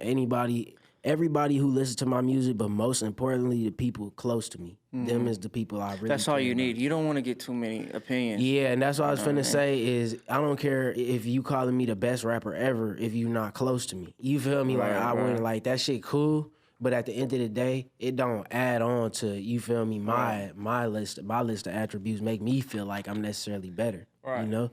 everybody who listens to my music, but most importantly, the people close to me. Them is the people I really That's all you care need. You don't want to get too many opinions. Yeah, and that's what I was finna say is I don't care if you calling me the best rapper ever if you not close to me. You feel me? Like, I wouldn't like that shit cool, but at the end of the day, it don't add on to, you feel me, my list of attributes make me feel like I'm necessarily better. Right. You know?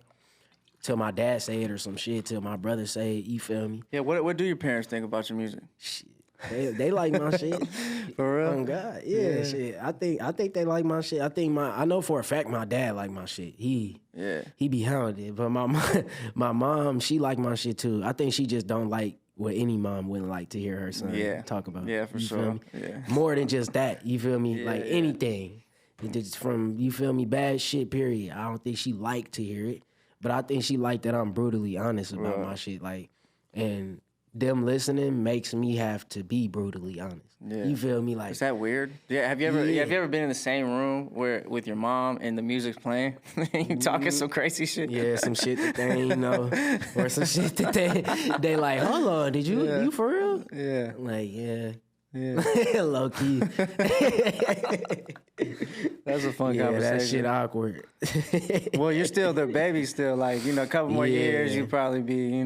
Till my dad say it or some shit, till my brother say it, you feel me? Yeah, what do your parents think about your music? Shit. They like my shit. For real? Oh God, yeah, shit. I think they like my shit. I know for a fact my dad like my shit. He be hounded. But my mom, she like my shit too. I think she just don't like what any mom wouldn't like to hear her son talk about. Yeah, for sure. Feel me? Yeah. More than just that. You feel me? Like anything. It's from, you feel me, bad shit, period. I don't think she like to hear it. But I think she like that I'm brutally honest about my shit. Like, and them listening makes me have to be brutally honest. Yeah. You feel me? Like, is that weird? Yeah. Have you ever been in the same room with your mom and the music's playing and you talking some crazy shit? Yeah, some shit that they ain't know, or some shit that they like. Hold on, did you for real? Yeah. Like, yeah. Low key. That's a fun conversation. That shit awkward. Well, you're still the baby still. Like, a couple more years, you probably be, Yeah,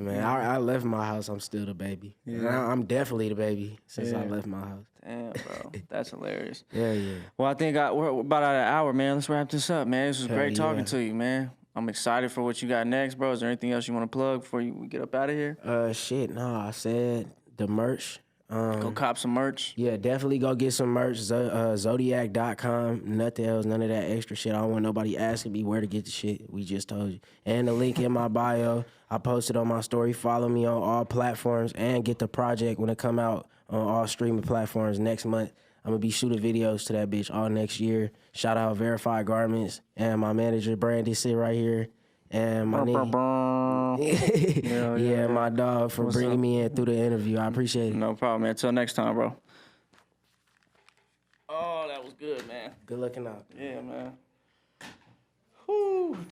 man. I left my house, I'm still the baby. Yeah. I'm definitely the baby since I left my house. Damn, bro. That's hilarious. Yeah. Well, I think we're about out of an hour, man. Let's wrap this up, man. This was great talking to you, man. I'm excited for what you got next, bro. Is there anything else you want to plug before we get up out of here? I said the merch. Go cop some merch. Yeah, definitely go get some merch. Zotiyac.com. Nothing else, none of that extra shit. I don't want nobody asking me where to get the shit. We just told you. And the link in my bio. I posted on my story. Follow me on all platforms and get the project when it come out on all streaming platforms next month. I'm going to be shooting videos to that bitch all next year. Shout out Verified Garments and my manager, Brandy, sit right here. And my nigga. My dog for bringing me in through the interview. I appreciate it. No problem, man. Until next time, bro. Oh, that was good, man. Good looking out. Yeah, man. Whew.